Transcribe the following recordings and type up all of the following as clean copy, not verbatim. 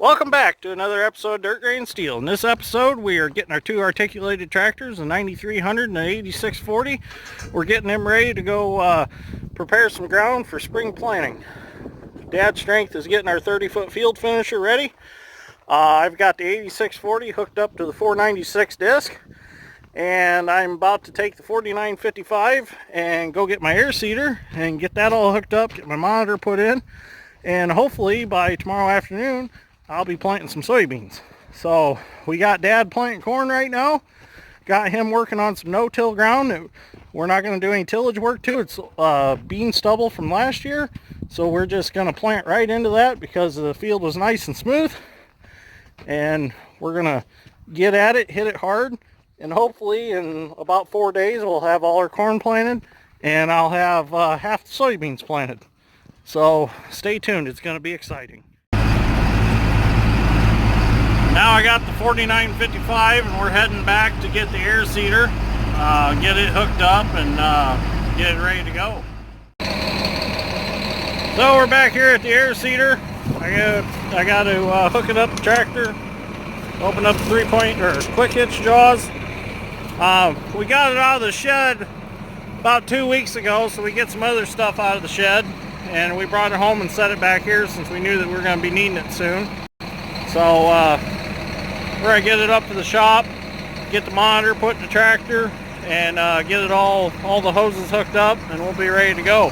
Welcome back to another episode of Dirt Grain Steel. In this episode, we are getting our two articulated tractors, a 9300 and an 8640. We're getting them ready to go prepare some ground for spring planting. Dad Strength is getting our 30-foot field finisher ready. I've got the 8640 hooked up to the 496 disc, and I'm about to take the 4955 and go get my air seeder and get that all hooked up, get my monitor put in, and hopefully by tomorrow afternoon I'll be planting some soybeans. So we got Dad planting corn right now. Got him working on some no-till ground that we're not going to do any tillage work to. It's bean stubble from last year. So we're just going to plant right into that because the field was nice and smooth. And we're going to get at it, hit it hard. And hopefully in about 4 days we'll have all our corn planted. And I'll have half the soybeans planted. So stay tuned. It's going to be exciting. Now I got the 4955 and we're heading back to get the air seeder, get it hooked up and get it ready to go. So we're back here at the air seeder. I got to hook it up the tractor, open up the 3-point or quick hitch jaws. We got it out of the shed about 2 weeks ago, so we get some other stuff out of the shed, and we brought it home and set it back here since we knew that we were going to be needing it soon. So we're going to get it up to the shop, get the monitor put in the tractor, and get it all the hoses hooked up, and we'll be ready to go.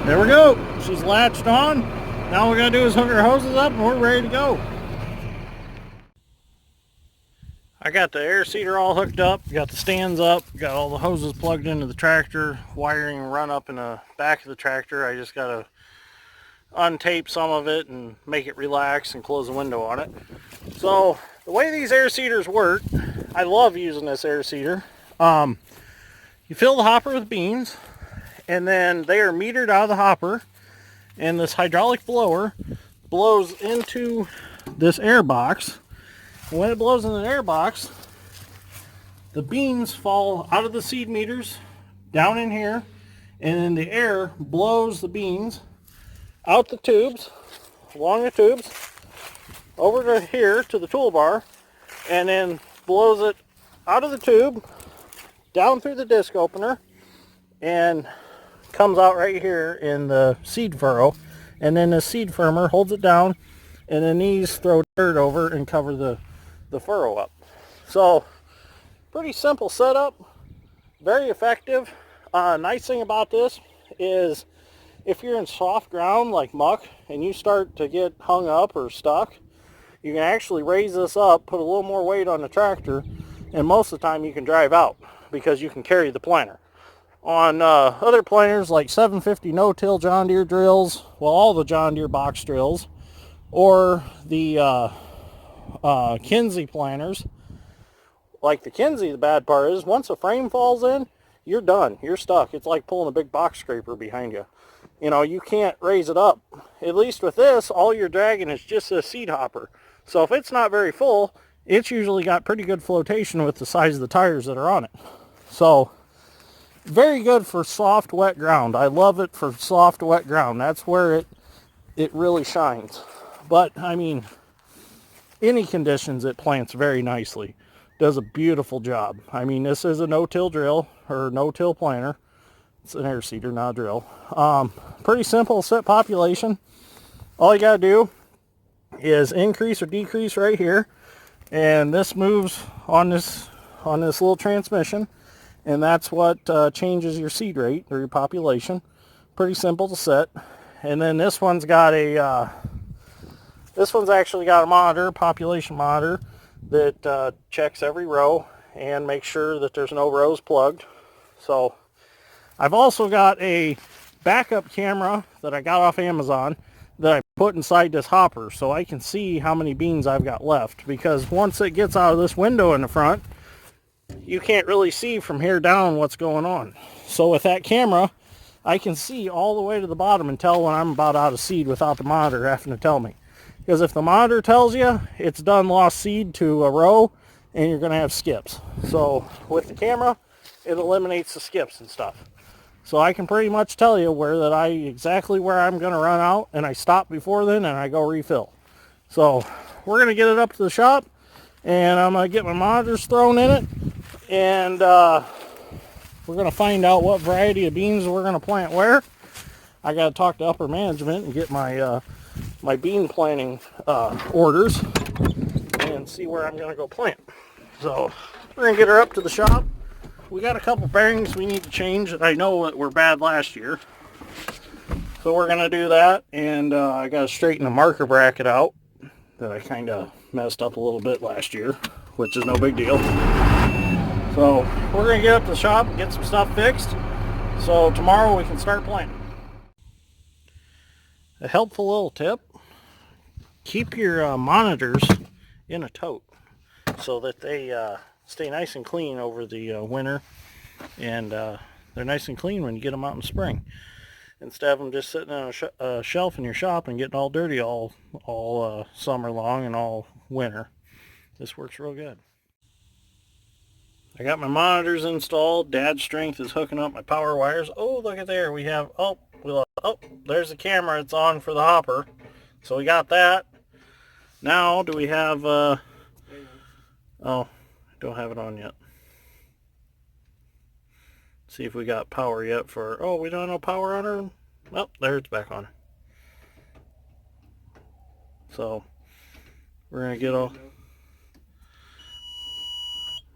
There we go. She's latched on. Now all we're going to do is hook our hoses up and we're ready to go. I got the air seeder all hooked up, got the stands up, got all the hoses plugged into the tractor, wiring run up in the back of the tractor. I just got to untape some of it and make it relax and close the window on it. So the way these air seeders work, I love using this air seeder. You fill the hopper with beans, and then they are metered out of the hopper, and this hydraulic blower blows into this air box. And when it blows in the air box, the beans fall out of the seed meters down in here, and then the air blows the beans out the tubes, along the tubes, over to here to the toolbar, and then blows it out of the tube, down through the disc opener, and comes out right here in the seed furrow, and then the seed firmer holds it down, and then these throw dirt over and cover the furrow up. So pretty simple setup, very effective. Nice thing about this is if you're in soft ground like muck and you start to get hung up or stuck, you can actually raise this up, put a little more weight on the tractor, and most of the time you can drive out because you can carry the planter. On other planters like 750 no-till John Deere drills, well, all the John Deere box drills, or the Kinsey planters, like the Kinsey, the bad part is once a frame falls in, you're done. You're stuck. It's like pulling a big box scraper behind you. You know, you can't raise it up. At least with this, all you're dragging is just a seed hopper. So if it's not very full, it's usually got pretty good flotation with the size of the tires that are on it. So very good for soft, wet ground. I love it for soft, wet ground. That's where it really shines. But, I mean, any conditions it plants very nicely. Does a beautiful job. I mean, this is a no-till drill, or no-till planter. It's an air seeder, not a drill. Pretty simple set population. All you got to do is increase or decrease right here. And this moves on this little transmission. And that's what changes your seed rate or your population. Pretty simple to set. And then this one's got this one's actually got a monitor, population monitor, that checks every row and makes sure that there's no rows plugged. So I've also got a backup camera that I got off Amazon that I put inside this hopper so I can see how many beans I've got left, because once it gets out of this window in the front, you can't really see from here down what's going on. So with that camera, I can see all the way to the bottom and tell when I'm about out of seed without the monitor having to tell me. Because if the monitor tells you it's done lost seed to a row, and you're going to have skips. So with the camera, it eliminates the skips and stuff. So I can pretty much tell you exactly where I'm going to run out, and I stop before then and I go refill. So we're going to get it up to the shop, and I'm going to get my monitors thrown in it, and we're going to find out what variety of beans we're going to plant where. I got to talk to upper management and get my my bean planting orders and see where I'm going to go plant. So we're going to get her up to the shop. We got a couple bearings we need to change that I know that were bad last year. So we're going to do that, and I got to straighten the marker bracket out that I kind of messed up a little bit last year, which is no big deal. So we're going to get up to the shop and get some stuff fixed, so tomorrow we can start planting. A helpful little tip: keep your monitors in a tote so that they stay nice and clean over the winter, and they're nice and clean when you get them out in spring, instead of them just sitting on a shelf in your shop and getting all dirty all summer long and all winter. This works real good. I got my monitors installed. Dad's Strength is hooking up my power wires. Oh, look at there. We have, there's the camera. It's on for the hopper. So we got that. Now, do we have, oh, don't have it on yet. See if we got power yet for, oh, we don't have no power on her. Oh, there, it's back on. So we're going to get all,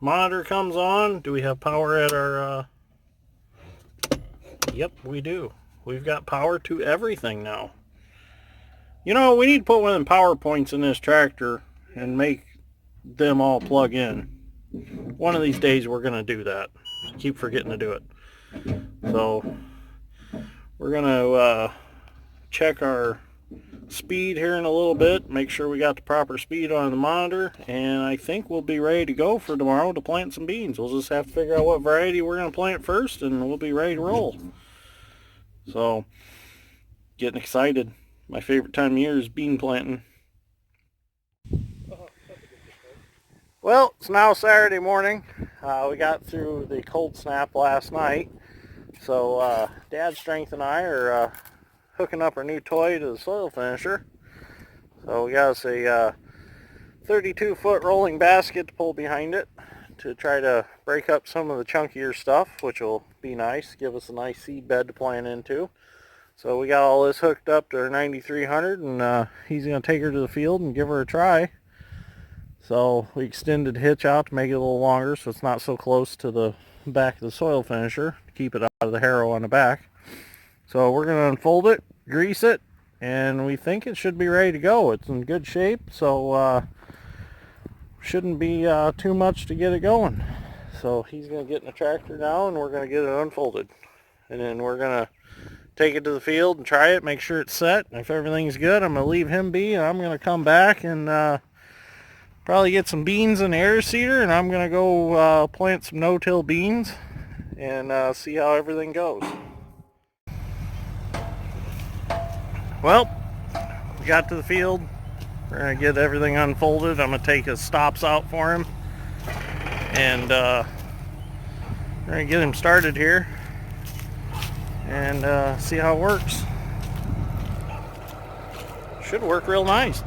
monitor comes on. Do we have power at our, yep, we do. We've got power to everything now. You know, we need to put one of them power points in this tractor and make them all plug in. One of these days we're going to do that. Keep forgetting to do it. So we're going to check our speed here in a little bit, make sure we got the proper speed on the monitor, and I think we'll be ready to go for tomorrow to plant some beans. We'll just have to figure out what variety we're going to plant first, and we'll be ready to roll. So getting excited. My favorite time of year is bean planting. Well, it's now Saturday morning. We got through the cold snap last night, so Dad's Strength and I are hooking up our new toy to the soil finisher. So we got us a 32-foot rolling basket to pull behind it to try to break up some of the chunkier stuff, which will be nice, give us a nice seed bed to plant into. So we got all this hooked up to our 9300, and he's going to take her to the field and give her a try. So we extended the hitch out to make it a little longer so it's not so close to the back of the soil finisher to keep it out of the harrow on the back. So we're going to unfold it, grease it, and we think it should be ready to go. It's in good shape, so shouldn't be too much to get it going. So he's going to get in the tractor now, and we're going to get it unfolded. And then we're going to take it to the field and try it, make sure it's set. If everything's good, I'm going to leave him be, and I'm going to come back and probably get some beans in the air seeder, and I'm going to go plant some no-till beans and see how everything goes. Well, we got to the field. We're going to get everything unfolded. I'm going to take his stops out for him, and we're going to get him started here and see how it works. Should work real nice.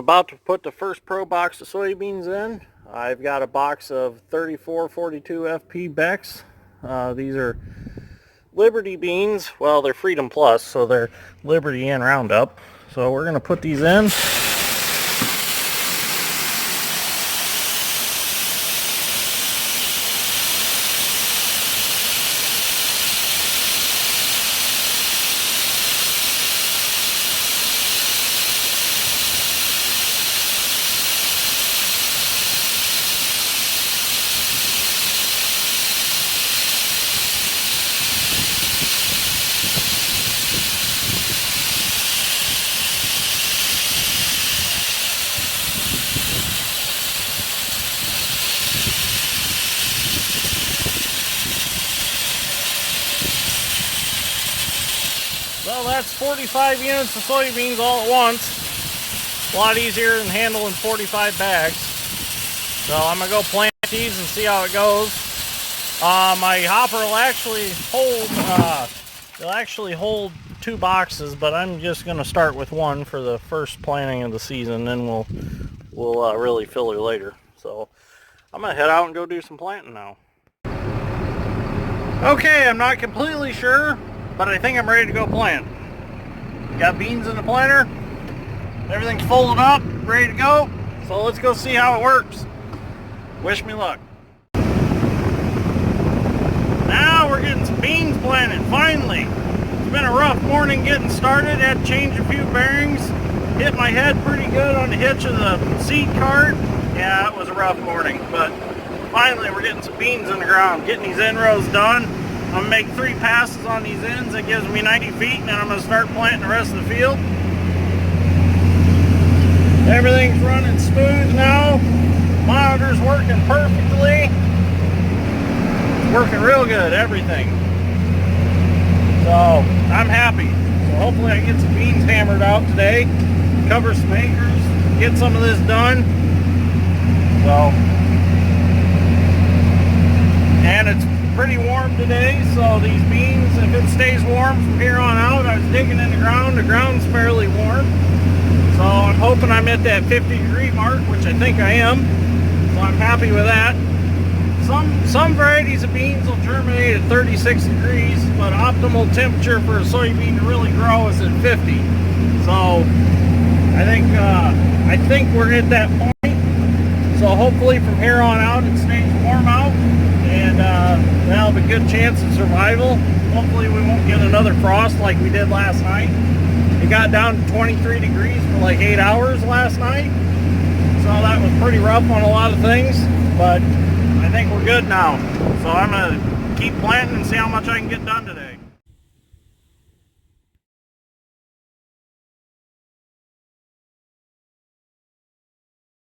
about to put the first pro box of soybeans in. I've got a box of 3442 FP Becks. These are Liberty beans. Well, they're Freedom Plus, so they're Liberty and Roundup. So we're going to put these in. Well, that's 45 units of soybeans all at once. A lot easier than handling 45 bags. So I'm going to go plant these and see how it goes. My hopper will actually hold 2 boxes, but I'm just going to start with one for the first planting of the season, then we'll really fill her later. So I'm going to head out and go do some planting now. Okay, I'm not completely sure, but I think I'm ready to go plant. Got beans in the planter. Everything's folded up, ready to go. So let's go see how it works. Wish me luck. Now we're getting some beans planted, finally. It's been a rough morning getting started. Had to change a few bearings. Hit my head pretty good on the hitch of the seed cart. Yeah, it was a rough morning, but finally we're getting some beans in the ground. Getting these end rows done. I'm going to make 3 passes on these ends. That gives me 90 feet, and then I'm going to start planting the rest of the field. Everything's running smooth now. Monitor's working perfectly. It's working real good, everything. So, I'm happy. So hopefully I get some beans hammered out today. Cover some acres. Get some of this done. And it's pretty warm today, so these beans, if it stays warm from here on out, I was digging in the ground's fairly warm, so I'm hoping I'm at that 50-degree mark, which I think I am, so I'm happy with that. Some varieties of beans will germinate at 36 degrees, but optimal temperature for a soybean to really grow is at 50. So I think we're at that point, so hopefully from here on out it stays warm out, and that'll have a good chance of survival. Hopefully we won't get another frost like we did last night. It got down to 23 degrees for like 8 hours last night, so that was pretty rough on a lot of things, but I think we're good now. So I'm going to keep planting and see how much I can get done today.